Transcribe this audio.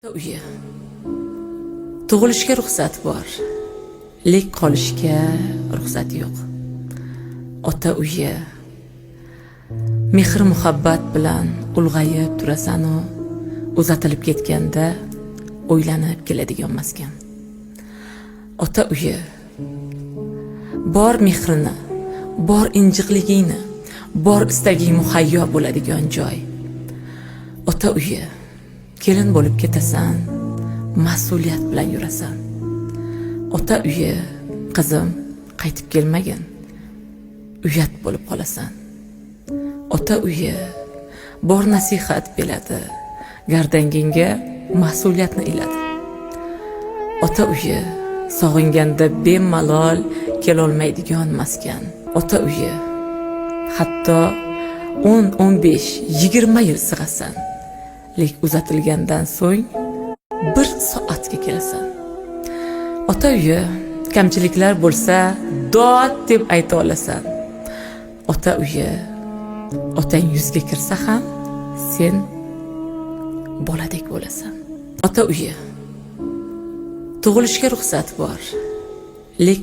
Uyi. Tug'ilishga ruxsat bor, lek qolishga ruxsat yo'q. Ota uyi. Mehr muhabbat bilan ulg'ayib turasan u, uzatilib ketganda o'ylanib keladigan maskan. Ota uyi. Bor mehrini, bor injiqligingni, bor istaging muhayyo bo'ladigan joy. Ota uyi. Kelin bo'lib ketasan, mas'uliyat bilan yurasan. Ota uyi, qizim, qaytib kelmagin, uyat bo'lib qolasan. Ota uyi, bor nasihat beradi, gardangingga mas'uliyatni iladi. Ota uyi, sog'inganda bemalol kelolmaydigan maskan. Ota uyi, hatto 10, 15, 20 yil sig'asan. Lek uzatilgandan so'ng 1 soatga kelasan. Ota uyi, kamchiliklar bo'lsa dod deb ayta olasan. Ota uyi, otang yuzga kirsa ham sen boladek bo'lasan. Ota uyi. Tug'ilishga ruxsat bor, lek